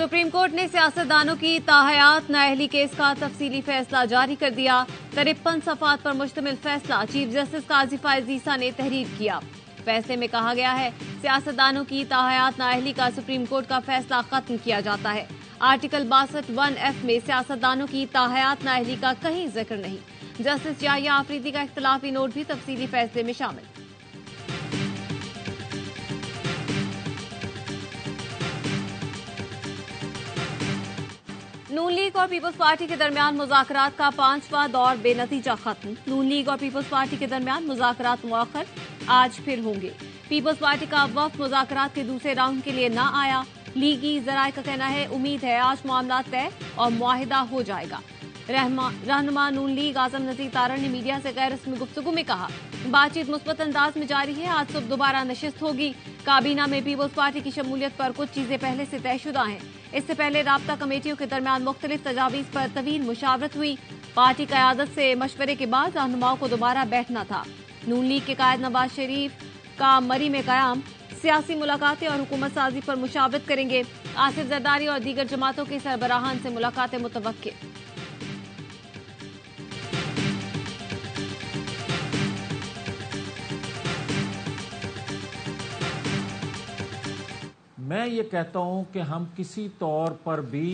Supreme court ने सियासतदानों की ताहयात नाअहली case का तफसीली फैसला जारी कर दिया। 53 सफ़ात पर मुश्तमिल फैसला चीफ जस्टिस काजी फायज ईसा ने तहरीर किया। फैसले में कहा गया है, सियासतदानों की ताहयात नाअहली का सुप्रीम कोर्ट का फैसला खत्म किया जाता है। आर्टिकल 62(1)(f) में सियासतदानों की ताहयात नाअहली का कहीं जिक्र नहीं। जस्टिस याहिया आफरीदी का इख्तलाफी नोट भी तफसीली फैसले में शामिल। नून लीग और पीपल्स पार्टी के दरमियान मुज़ाकरात का 5वां दौर बेनतीजा खत्म। नून लीग और पीपल्स पार्टी के दरमियान मुज़ाकरात मुअख्खर आज फिर होंगे। पीपल्स पार्टी का वफ़द मुज़ाकरात के दूसरे राउंड के लिए न आया। लीगी ज़राए का कहना है, उम्मीद है आज मामला तय और मुआहिदा हो जाएगा। रहनुमा नून लीग आज़म नज़ीर तारड़ ने मीडिया से गैर रस्मी गुफ्तगू में कहा, बातचीत मुस्बत अंदाज में जारी है। आज सुबह दोबारा नशिस्त होगी। काबीना में पीपल्स पार्टी की शमूलियत पर कुछ चीजें पहले से तयशुदा हैं। इससे पहले राब्ता कमेटियों के दरमियान मुख्तलिफ तजावीज़ पर तवील मुशावरत हुई। पार्टी क़यादत से मशवरे के बाद रहनुमाओं को दोबारा बैठना था। नून लीग के कायद नवाज शरीफ का मरी में क़याम सियासी मुलाकातें और हुकूमत साजी पर मुशावरत करेंगे। आसिफ जरदारी और दीगर जमातों के सरबराहान से मुलाकातें मुतवक्के। मैं ये कहता हूँ कि हम किसी तौर पर भी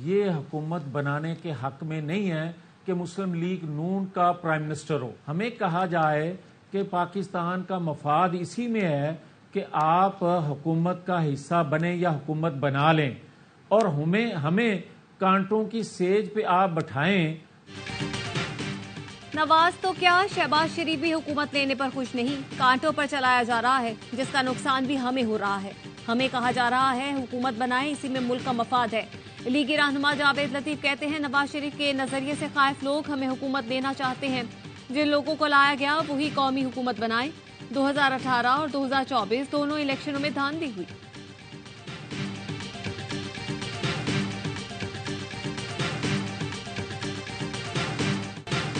ये हुकूमत बनाने के हक में नहीं है कि मुस्लिम लीग नून का प्राइम मिनिस्टर हो। हमें कहा जाए कि पाकिस्तान का मफाद इसी में है कि आप हुकूमत का हिस्सा बने या हुकूमत बना लें, और हमें कांटों की सेज पे आप बैठाएं। नवाज तो क्या, शहबाज शरीफ भी हुकूमत लेने पर खुश नहीं। कांटों पर चलाया जा रहा है, जिसका नुकसान भी हमें हो रहा है। हमें कहा जा रहा है हुकूमत बनाएं, इसी में मुल्क का मफाद है। लीगी रहनुमा जावेद लतीफ कहते हैं, नवाज शरीफ के नजरिए से खाइफ लोग हमें हुकूमत देना चाहते हैं। जिन लोगों को लाया गया वही कौमी हुकूमत बनाए। 2018 और 2024 दोनों इलेक्शनों में धांधली हुई।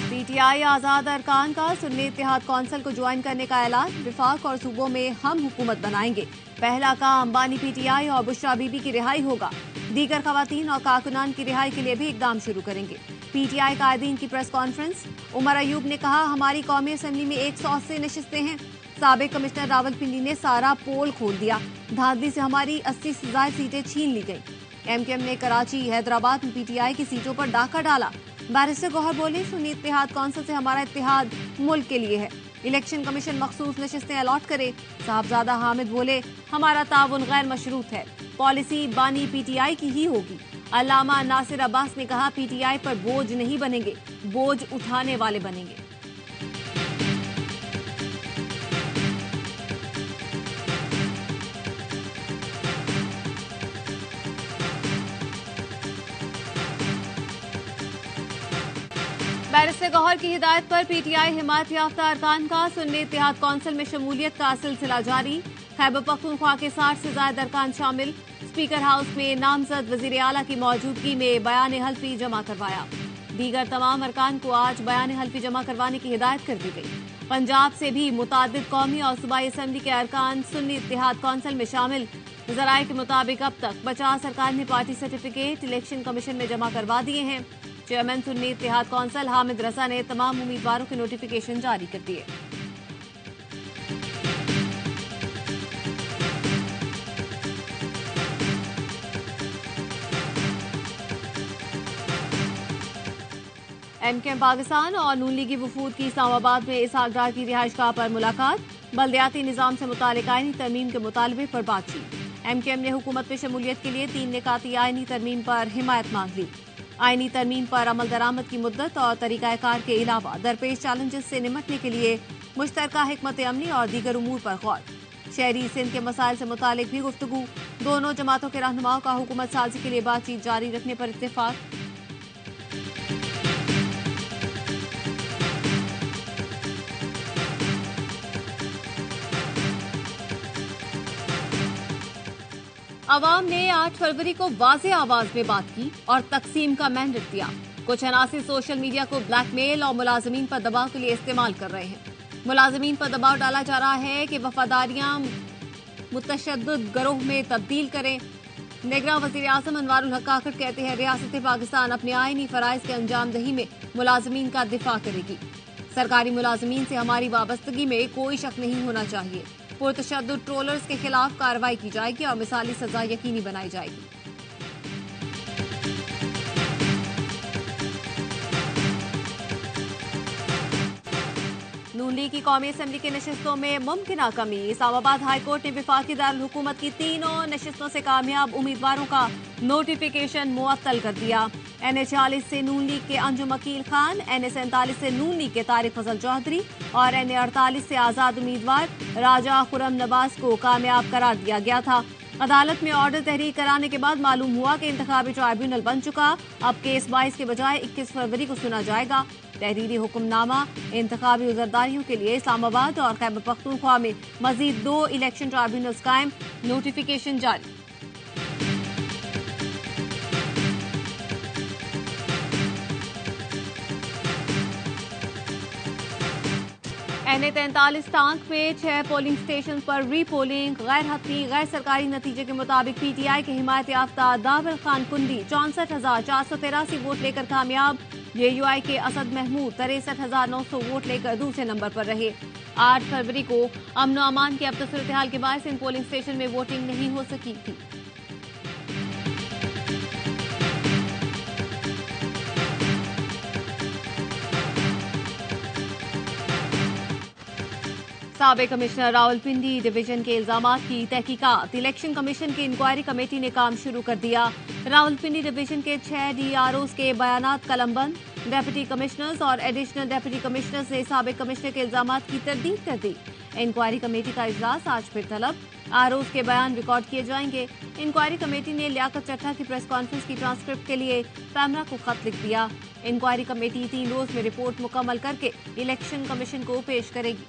पीटीआई आजाद अरकान का सुन्नी इत्तेहाद कौंसिल को ज्वाइन करने का ऐलान। विफाक और सूबों में हम हुकूमत बनाएंगे। पहला काम अंबानी, पीटीआई और बुशरा बीबी की रिहाई होगा। दीगर खवातीन और कारकुनान की रिहाई के लिए भी इकदाम शुरू करेंगे। पीटीआई कायदीन की प्रेस कॉन्फ्रेंस। उमर अयूब ने कहा, हमारी कौमी असम्बली में 180 नशिस्तें हैं। साबिक कमिश्नर रावलपिंडी ने सारा पोल खोल दिया। धांधली से हमारी 80 से ज्यादा सीटें छीन ली गई। एमकेएम ने कराची, हैदराबाद में पीटीआई की सीटों पर डाका डाला। बैरिस्टर गौहर बोले, सुन्नी इत्तेहाद कौंसिल से हमारा इत्तेहाद मुल्क के लिए है। इलेक्शन कमीशन मखसूस नशिस्तें अलॉट करे। साहबजादा हामिद बोले, हमारा ताउन गैर मशरूत है। पॉलिसी बानी पीटीआई की ही होगी। अल्लामा नासिर अब्बास ने कहा, पीटीआई पर बोझ नहीं बनेंगे, बोझ उठाने वाले बनेंगे। बैरिस्टर गौहर की हिदायत पर पीटीआई हिमायत याफ्ता अरकान का सुन्नी इत्तेहाद कौंसिल में शमूलियत का सिलसिला जारी। खैबर पख्तूनख्वा के 60 से ज्यादा अरकान शामिल। स्पीकर हाउस में नामजद वजीर आला की मौजूदगी में बयान हल्फी जमा करवाया। दीगर तमाम अरकान को आज बयान हल्फी जमा करवाने की हिदायत कर दी गई। पंजाब से भी मुतादिद कौमी और सूबाई असम्बली के अरकान सुन्नी इत्तेहाद कौंसिल में शामिल। जराये के मुताबिक अब तक 50 अरकान ने पार्टी सर्टिफिकेट इलेक्शन कमीशन में जमा करवा दिए हैं। चेयरमैन सुन्नी इत्तेहाद कौंसिल हामिद रजा ने तमाम उम्मीदवारों के नोटिफिकेशन जारी कर दिए। एमकेएम पाकिस्तान और नून लीगी वफूद की इस्लामाबाद में इसहाक डार की रिहाइशगाह पर मुलाकात। बल्दियाती निजाम से मुतालिक आईनी तरमीम के मुतालबे पर बातचीत। एमकेएम ने हुकूमत में शमूलियत के लिए 3 निकाती आईनी तरमीम पर हिमायत मांग ली। आईनी तरमीम पर अमल दरामद की मुद्दत और तरीकाकार के अलावा दरपेश चैलेंजेस से निपटने के लिए मुश्तरका हिकमत अमली और दीगर उमूर पर गौर। शहरी सिंध के मसाइल से मुतालिक भी गुफ्तगू। दोनों जमातों के रहनुमाओं का हुकूमत साजी के लिए बातचीत जारी रखने पर इत्तेफाक। अवाम ने 8 फरवरी को वाज़े आवाज में बात की और तकसीम का मैंडेट दिया। कुछ अनासिर सोशल मीडिया को ब्लैकमेल और मुलाजमीन पर दबाव के लिए इस्तेमाल कर रहे हैं। मुलाजमीन पर दबाव डाला जा रहा है कि वफादारियां मुतशद्दिद गिरोह में तब्दील करें। निगरान वज़ीर आज़म अनवारुल हक काकड़ कहते हैं रियासत पाकिस्तान अपने आईनी फराइज के अंजामदही में मुलाजमीन का दिफा करेगी। सरकारी मुलाजमीन से हमारी वाबस्तगी में कोई शक नहीं होना चाहिए। पुरतशद्दुद ट्रोलर्स के खिलाफ कार्रवाई की जाएगी और मिसाली सजा यकीनी बनाई जाएगी। नून लीग की कौमी असेंबली की नशिस्तों में मुमकिना कमी। इस्लामाबाद हाईकोर्ट ने विफाकी दारुल हुकूमत की तीनों नशिस्तों से कामयाब उम्मीदवारों का नोटिफिकेशन मुअत्तल कर दिया। NA 40 से नून लीग के अंजुम अकील खान, NA 47 से नून लीग के तारिक फजल चौधरी और NA 48 से आजाद उम्मीदवार राजा खुरम नवाज को कामयाब करार दिया गया था। अदालत में ऑर्डर तहरीर कराने के बाद मालूम हुआ कि इंतखाबी ट्राइब्यूनल बन चुका। अब केस 22 के बजाय 21 फरवरी को सुना जाएगा। तहरीरी हुक्मनामा इंतखाबी उजरदारियों के लिए इस्लामाबाद और खैबर पख्तूनख्वा में मजीद 2 इलेक्शन ट्राइब्यूनल्स कायम, नोटिफिकेशन जारी। NA 43 टांक में 6 पोलिंग स्टेशन पर रीपोलिंग, गैर हतमी गैर सरकारी नतीजे के मुताबिक PTI के हिमायत याफ्ता दावल खान कुंडी 64,483 वोट लेकर कामयाब। JUI के असद महमूद 63,900 वोट लेकर दूसरे नंबर पर रहे। 8 फरवरी को अमन अमान की अब तक सूरत हाल के बायस इन पोलिंग स्टेशन में वोटिंग नहीं हो सकी थी। साबिक कमिश्नर रावलपिंडी डिवीजन के इल्जामात की तहकीकात। इलेक्शन कमीशन की इंक्वायरी कमेटी ने काम शुरू कर दिया। रावलपिंडी डिवीजन के 6 DROs के बयानात कलमबंद। डेप्यूटी कमिश्नर्स और एडिशनल डेप्यूटी कमिश्नर्स ने साबिक कमिश्नर के इल्जामात की तरदीद कर दी। इंक्वायरी कमेटी का इजलास आज फिर तलब। ROs के बयान रिकॉर्ड किए जाएंगे। इंक्वायरी कमेटी ने लियाकत चट्टा की प्रेस कॉन्फ्रेंस की ट्रांसक्रिप्ट के लिए पैमरा को खत लिख दिया। इंक्वायरी कमेटी 3 रोज में रिपोर्ट मुकम्मल करके इलेक्शन कमीशन को पेश करेगी।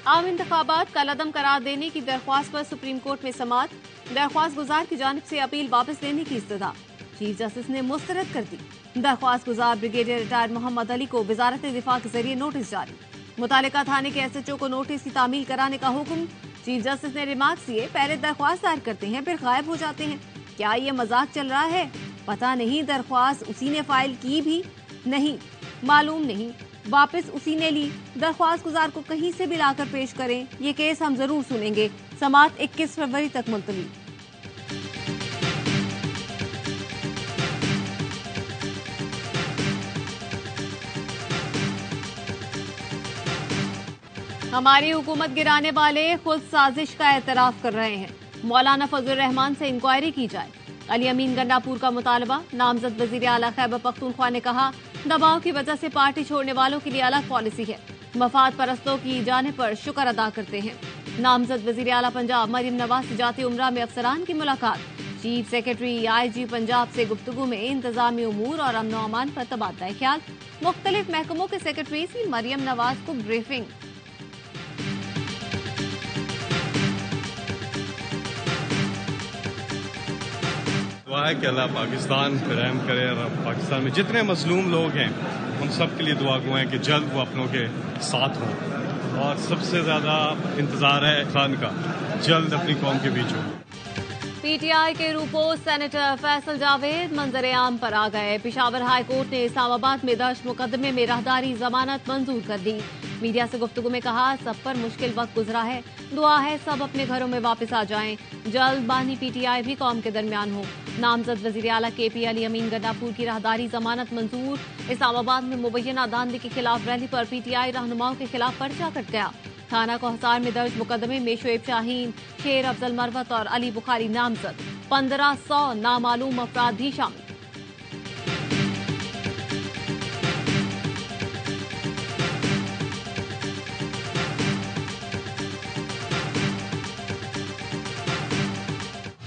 आम इंतखाबात कलअदम करार देने की दरख्वास्त पर सुप्रीम कोर्ट में समाअत। दरख्वास्त गुजार की जानिब से अपील वापस लेने की इस्तदा चीफ जस्टिस ने मुस्तरद कर दी। दरख्वास्त गुजार ब्रिगेडियर रिटायर्ड मोहम्मद अली को वजारत दिफा के जरिए नोटिस जारी। मुतालिका थाने के SHO को नोटिस की तामील कराने का हुक्म। चीफ जस्टिस ने रिमार्क्स दिए, पहले दरख्वास्त दायर करते हैं फिर गायब हो जाते हैं। क्या ये मजाक चल रहा है? पता नहीं दरख्वास्त उसी ने फाइल की भी नहीं, मालूम नहीं, वापस उसी ने ली। दरख्वास्त गुजार को कहीं से भी लाकर पेश करें, ये केस हम जरूर सुनेंगे। समाअत 21 फरवरी तक मुलतवी। हमारी हुकूमत गिराने वाले खुद साजिश का एतराफ कर रहे हैं। मौलाना फजलुर रहमान से इंक्वायरी की जाए। अली अमीन गंडापुर का मुतालबा। नामजद वजीर आला खैबर पख्तूनख्वा ने कहा, दबाव की वजह से पार्टी छोड़ने वालों के लिए अलग पॉलिसी है। मफाद परस्तों की जाने पर शुक्र अदा करते हैं। नामजद वजीर आला पंजाब मरियम नवाज से जाते उम्रा में अफसरान की मुलाकात। चीफ सेक्रेटरी IG पंजाब से गुफ्तगू में इंतजामी उमूर और अमन अमान पर तबादला ख्याल। मुख्तलिफ महकमों के सेक्रेटरीज की मरियम नवाज को ब्रीफिंग। दुआ है कि अल्लाह पाकिस्तान पर रहम करे और पाकिस्तान में जितने मजलूम लोग हैं हम सब के लिए दुआ गो हैं कि जल्द वो अपनों के साथ हों। और सबसे ज़्यादा इंतज़ार है खान का जल्द अपनी कौम के बीच हो। PTI के रूपोस सेनेटर फैसल जावेद मंजर आम पर आ गए। पेशावर हाई कोर्ट ने इस्लामाबाद में दर्ज मुकदमे में राहदारी जमानत मंजूर कर दी। मीडिया से गुफ्तगू में कहा, सब पर मुश्किल वक्त गुजरा है, दुआ है सब अपने घरों में वापस आ जाएं। जल्द बानी PTI भी कौम के दरमियान हो। नामजद वजीर आला KP अली अमीन गंडापुर की राहदारी जमानत मंजूर। इस्लामाबाद में मुबैना दांधली के खिलाफ रैली पर PTI रहनुमाओं के खिलाफ पर्चा कट गया। थाना कोहसार में दर्ज मुकदमे में शोएब शाहीन, शेर अफजल मरवत और अली बुखारी नामजद। 1500 नामालूम अफराद भी शामिल।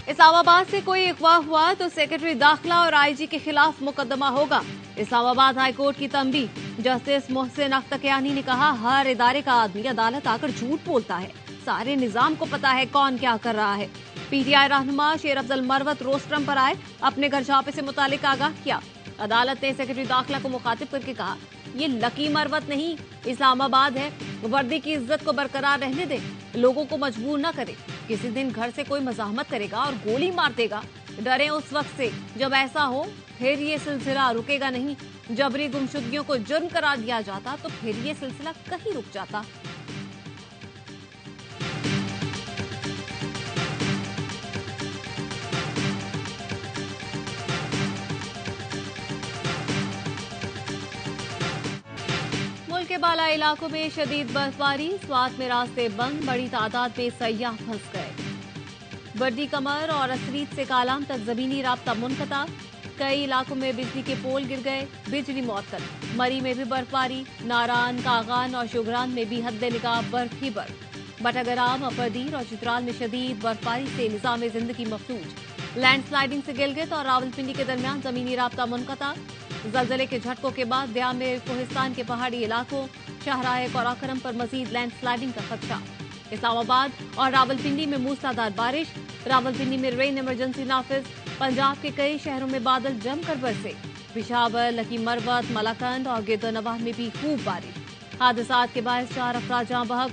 इस्लामाबाद से कोई अगवा हुआ तो सेक्रेटरी दाखिला और IG के खिलाफ मुकदमा होगा। इस्लामाबाद हाई कोर्ट की तंबीह। जस्टिस मोहसिन अख्तरकियानी ने कहा, हर इदारे का आदमी अदालत आकर झूठ बोलता है। सारे निजाम को पता है कौन क्या कर रहा है। PTI रहनुमा शेर अफजल मरवत रोस्ट्रम पर आए, अपने घर छापे से मुतालिक आगाह किया। अदालत ने सेक्रेटरी दाखिला को मुखातिब करके कहा, ये लकी मरवत नहीं, इस्लामाबाद है। वर्दी की इज्जत को बरकरार रहने दें, लोगों को मजबूर न करें। किसी दिन घर से कोई मज़ाहमत करेगा और गोली मार देगा, डरे उस वक्त से जब ऐसा हो। फिर ये सिलसिला रुकेगा नहीं। जबरी गुमशुदगियों को जुर्म करार दिया जाता तो फिर ये सिलसिला कहीं रुक जाता। मुल्क के बाला इलाकों में शदीद बर्फबारी, स्वात में रास्ते बंद, बड़ी तादाद में सयाह फंस गए। बर्दी कमर और असरीत से कालाम तक जमीनी राब्ता मुनक़ता, कई इलाकों में बिजली के पोल गिर गए, बिजली मुअत्तल। मरी में भी बर्फबारी, नारान, कागान और शुगरान में भी हद निगाह बर्फ ही बर्फ। बटागराम, अपरदीर और चित्राल में शदीद बर्फबारी से निज़ाम जिंदगी मफलूज। लैंडस्लाइडिंग से गिलगित और रावलपिंडी के दरमियान जमीनी राब्ता मुनक़ता। जलजले के झटकों के बाद द्यामेर, कोहिस्तान के पहाड़ी इलाकों, शाहराह काराकोरम पर मजीद लैंडस्लाइडिंग का खदशा। इस्लामाबाद और रावलपिंडी में मूसलाधार बारिश, रावलपिंडी में रेन इमरजेंसी नाफिज। पंजाब के कई शहरों में बादल जमकर बरसे। पेशावर, लकी मरवत, मलाकंद और गिरदनवाह में भी खूब बारिश। हादसात के बायस 4 अफराद जाँ बहक,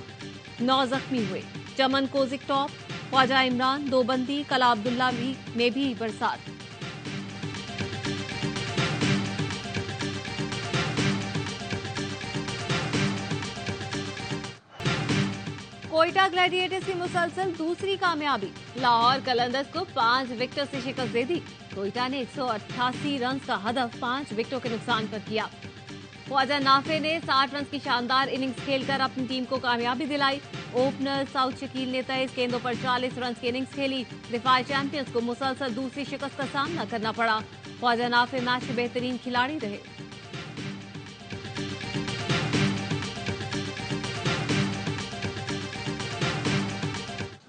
9 जख्मी हुए। चमन, कोजिक टॉप, ख्वाजा इमरान, दोबंदी, कला अब्दुल्ला में भी बरसात। कोयटा ग्लैडिएटर्स की मुसलसल दूसरी कामयाबी, लाहौर कलंदर्स को 5 विकेट से शिकस्त दे दी। कोयटा ने 188 रन का हदफ 5 विकेटों के नुकसान पर किया। ख्वाजा नाफे ने 60 रन की शानदार इनिंग्स खेलकर अपनी टीम को कामयाबी दिलाई। ओपनर साउथ शकील ने 23 गेंदों पर 40 रन की इनिंग्स खेली। दिफाई चैंपियंस को मुसलसल दूसरी शिकस्त का सामना करना पड़ा। ख्वाजा नाफे मैच के बेहतरीन खिलाड़ी रहे।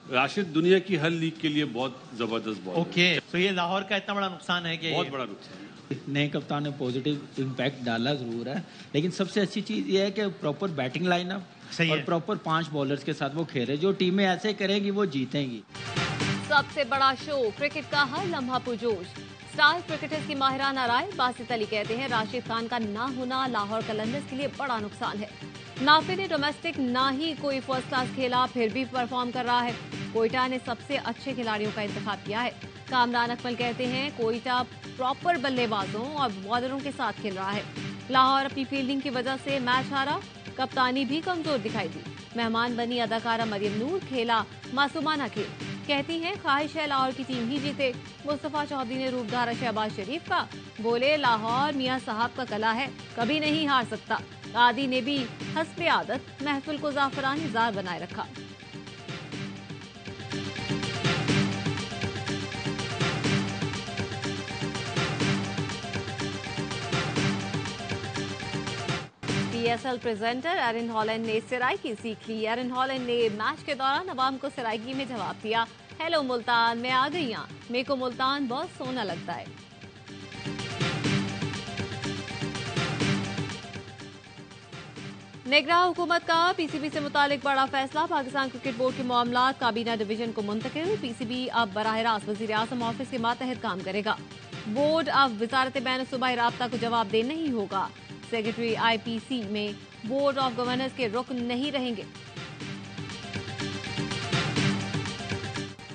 राशिद दुनिया की हर लीग के लिए बहुत जबरदस्त बॉल। ओके, तो ये लाहौर का इतना बड़ा नुकसान है कि बहुत बड़ा नुकसान है। नए कप्तान ने पॉजिटिव इम्पैक्ट डाला जरूर है, लेकिन सबसे अच्छी चीज ये है कि प्रॉपर बैटिंग लाइनअप और प्रॉपर 5 बॉलर्स के साथ वो खेले। जो टीमें ऐसे करेंगी वो जीतेंगी। सबसे बड़ा शो, क्रिकेट का हर लम्हा पुरजोश। स्टार क्रिकेटर्स की माहिराना राय। बासित अली कहते हैं, राशिद खान का ना होना लाहौर कलंदर्स के लिए बड़ा नुकसान है। नाफे ने डोमेस्टिक ना ही कोई फर्स्ट क्लास खेला, फिर भी परफॉर्म कर रहा है। कोयटा ने सबसे अच्छे खिलाड़ियों का इंतखाब किया है। कामरान अकमल कहते हैं, कोयटा प्रॉपर बल्लेबाजों और बॉलरों के साथ खेल रहा है। लाहौर अपनी फील्डिंग की वजह से मैच हारा, कप्तानी भी कमजोर दिखाई दी। मेहमान बनी अदाकारा मरियम नूर खेला मासूमाना खेल। कहती हैं, ख्वाहिश है लाहौर की टीम ही जीते। मुस्तफा चौधरी ने रूप धारा शहबाज शरीफ का, बोले लाहौर मियां साहब का कला है, कभी नहीं हार सकता। आदि ने भी हस्बे आदत महफिल को जाफरानी जार बनाए रखा। PSL प्रेजेंटर एरन हॉलैंड ने सराइकी सीख ली। एरन हॉलैंड ने मैच के दौरान अवाम को सराइकी में जवाब दिया, हेलो मुल्तान, मैं आ गई यहाँ, मेरे को मुल्तान बहुत सोना लगता है। निगरान हुकूमत का पीसीबी से मुतालिक बड़ा फैसला। पाकिस्तान क्रिकेट बोर्ड के मामलात काबीना डिवीजन को मुंतकिल। पीसीबी अब बराह रास्त वजीर आजम ऑफिस के मातहत काम करेगा। बोर्ड अब वजारत बैन सूबाई राब्ता को जवाब देना ही होगा। सेक्रेटरी आईपीसी में बोर्ड ऑफ गवर्नर्स के रुकन नहीं रहेंगे।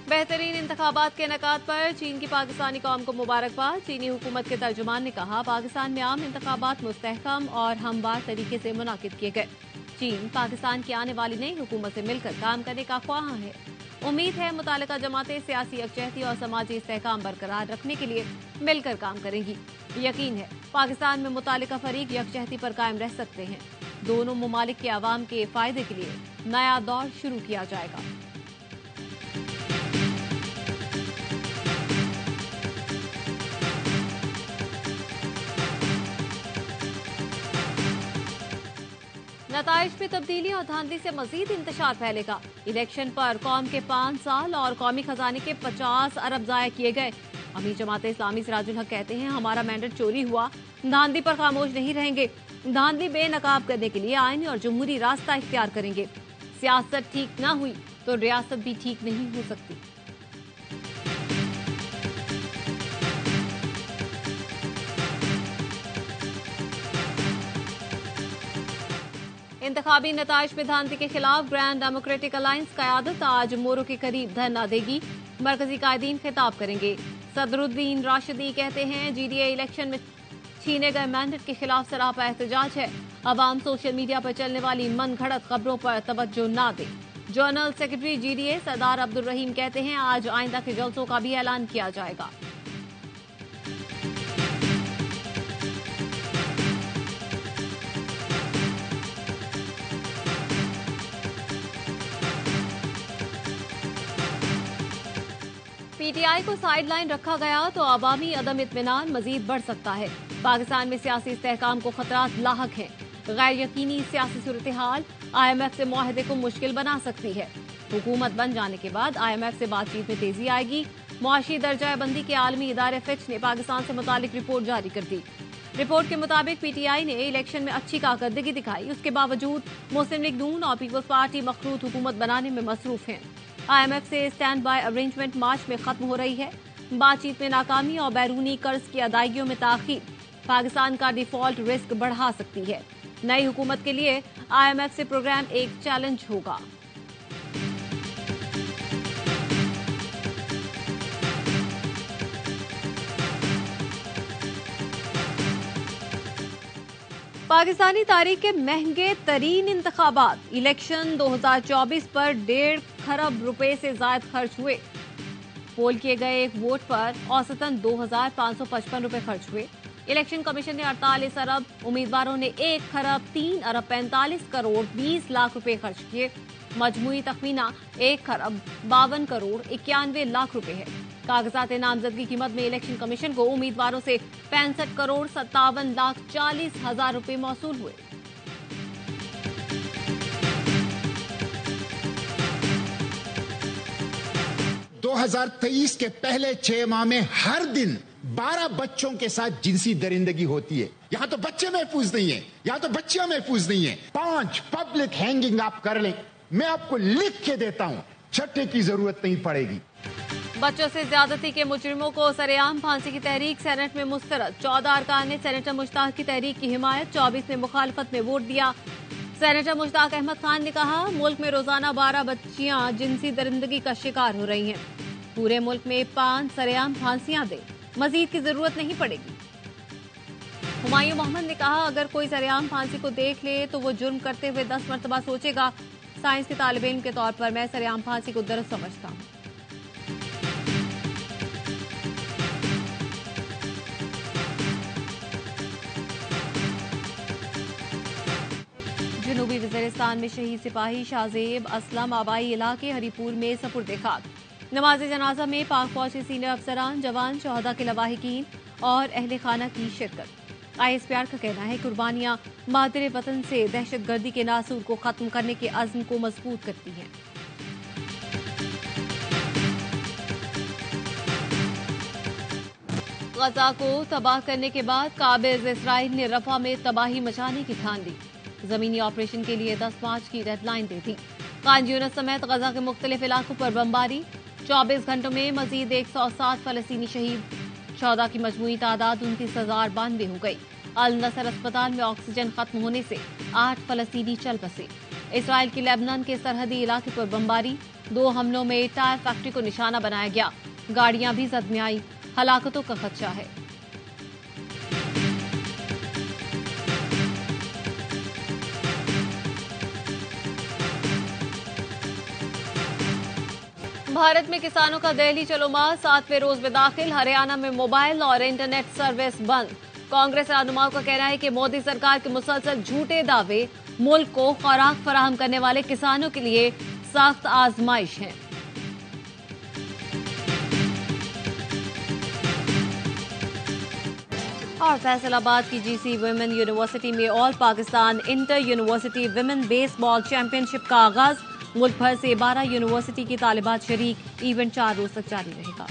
बेहतरीन इंतखाबात के इनेकाद पर चीन की पाकिस्तानी कौम को मुबारकबाद। चीनी हुकूमत के तर्जुमान ने कहा, पाकिस्तान में आम इंतखाबात मुस्तहकम और हमवार तरीके से मुनाकिद किए गए। चीन पाकिस्तान की आने वाली नई हुकूमत से मिलकर काम करने का ख्वाह है। उम्मीद है मुतालिका जमातें सियासी यकजहती और समाजी इस्तेहकाम बरकरार रखने के लिए मिलकर काम करेंगी। यकीन है पाकिस्तान में मुतालिका फरीक यकजहती पर कायम रह सकते हैं। दोनों ममालिक के अवाम के फायदे के लिए नया दौर शुरू किया जाएगा। नताइज में तब्दीली और धांधली से मजीद इंतशार फैलेगा। इलेक्शन पर कौम के 5 साल और कौमी खजाने के 50 अरब जाया किए गए। अमीर जमात इस्लामी सिराजुल हक कहते हैं, हमारा मैंडेट चोरी हुआ, धांधली पर खामोश नहीं रहेंगे। धांधली बेनकाब करने के लिए आईनी और जमहूरी रास्ता इख्तियार करेंगे। सियासत ठीक न हुई तो रियासत भी ठीक नहीं हो सकती। इंतखाबी नताइज पे धांधली के खिलाफ ग्रैंड डेमोक्रेटिक अलायंस क़यादत आज मोरों के करीब धरना देगी। मरकजी कायदीन खिताब करेंगे। सदरुद्दीन राशिदी कहते हैं जीडीए इलेक्शन में छीने गए मैंडेट के खिलाफ सरापा एहतजाज है। अवाम सोशल मीडिया पर चलने वाली मन घड़त खबरों पर तवज्जो न दे। जनरल सेक्रेटरी जीडीए सरदार अब्दुल रहीम कहते हैं आज आइंदा के जलसों का भी ऐलान किया जाएगा। पीटीआई को साइडलाइन रखा गया तो अवामी अदम इत्मीनान मजीद बढ़ सकता है। पाकिस्तान में सियासी इस्तेहकाम को खतरात लाहक हैं। गैर यकीनी सियासी सूरत हाल IMF से मुआहदे को मुश्किल बना सकती है। हुकूमत बन जाने के बाद IMF से बातचीत में तेजी आएगी। मुआशी दर्जाबंदी के आलमी इदारे फिच ने पाकिस्तान से मुतालिक रिपोर्ट जारी कर दी। रिपोर्ट के मुताबिक पीटीआई ने इलेक्शन में अच्छी कारकर्दगी दिखाई। उसके बावजूद मुस्लिम लीग नून और पीपल्स पार्टी मखरूत हुकूमत बनाने में मसरूफ हैं। IMF से स्टैंड बाय अरेंजमेंट मार्च में खत्म हो रही है। बातचीत में नाकामी और बैरूनी कर्ज की अदायगियों में ताखीर पाकिस्तान का डिफॉल्ट रिस्क बढ़ा सकती है। नई हुकूमत के लिए IMF से प्रोग्राम एक चैलेंज होगा। पाकिस्तानी तारीख के महंगे तरीन इंतखाबात इलेक्शन 2024 पर 1.5 खरब रुपए से ज्यादा खर्च हुए। पोल किए गए एक वोट पर औसतन 2,555 रुपए खर्च हुए। इलेक्शन कमीशन ने 48 अरब, उम्मीदवारों ने 1 खरब 3 अरब 45 करोड़ 20 लाख रुपए खर्च किए। मजमूई तखमीना 1 खरब 52 करोड़ 91 लाख रुपए है। कागजात नामजदगी की मद में इलेक्शन कमीशन को उम्मीदवारों से 65 करोड़ 57 लाख 40 हजार रुपए मौसूल हुए। दो 2023 के पहले 6 माह में हर दिन 12 बच्चों के साथ जिनसी दरिंदगी होती है। यहां तो बच्चे महफूज नहीं है, यहां तो बच्चियां महफूज नहीं है। 5 पब्लिक हैंगिंग आप कर लें, मैं आपको लिख के देता हूं, छठे की जरूरत नहीं पड़ेगी। बच्चों से ज्यादती के मुजरिमों को सरेआम फांसी की तहरीक सेनेट में मुस्तरद। 14 अरकान ने सेनेटर मुश्ताक की तहरीक की हिमायत, 24 ने मुखालफत में वोट दिया। सेनेटर मुश्ताक अहमद खान ने कहा मुल्क में रोजाना 12 बच्चियां जिनसी दरिंदगी का शिकार हो रही हैं। पूरे मुल्क में 5 सरेआम फांसियां दे, मजीद की जरूरत नहीं पड़ेगी। हुमायूं मोहम्मद ने कहा अगर कोई सरेआम फांसी को देख ले तो वो जुर्म करते हुए 10 मरतबा सोचेगा। साइंस के तालिब इल्म के तौर पर मैं सरेआम फांसी को दुरुस्त समझता हूं। जनूबी वज़ीरिस्तान में शहीद सिपाही शाहजेब असलम आबाई इलाके हरीपुर में सपुर्दे खाक। नमाज जनाजा में पाक फौज के सीनियर अफसरान, जवान, शहदा के लवाहिकीन और अहले खाना की शिरकत। ISPR का कहना है कुर्बानियां मादरे वतन से दहशतगर्दी के नासूर को खत्म करने के अज़्म को मजबूत करती हैं। गजा को तबाह करने के बाद काबिज इसराइल ने रफा में तबाही मचाने की ठान ली। जमीनी ऑपरेशन के लिए 10 मार्च की डेडलाइन दे दी। खान यूनिस समेत गजा के मुख्तलिफ इलाकों पर बमबारी। 24 घंटों में मजीद 107 फलस्तीनी शहीद। शहदा की मजमूई तादाद 29,092 हो गई। अल नसर अस्पताल में ऑक्सीजन खत्म होने से 8 फलस्तीनी चल बसे। इसराइल की लेबनान के सरहदी इलाके पर बमबारी। 2 हमलों में टायर फैक्ट्री को निशाना बनाया गया। गाड़ियां भी जद में आई। हलाकतों का खदशा है। भारत में किसानों का दिल्ली चलो माह 7वें रोज में दाखिल। हरियाणा में मोबाइल और इंटरनेट सर्विस बंद। कांग्रेस रहनुमाओं का कहना है कि मोदी सरकार के मुसलसल झूठे दावे मुल्क को खुराक फराहम करने वाले किसानों के लिए सख्त आजमाइश है। और फैसलाबाद की GC वुमेन यूनिवर्सिटी में all Pakistan inter university women baseball championship का आगाज। मुल्क भर से 12 यूनिवर्सिटी की तालिबात शरीक। इवेंट 4 रोज तक जारी रहेगा।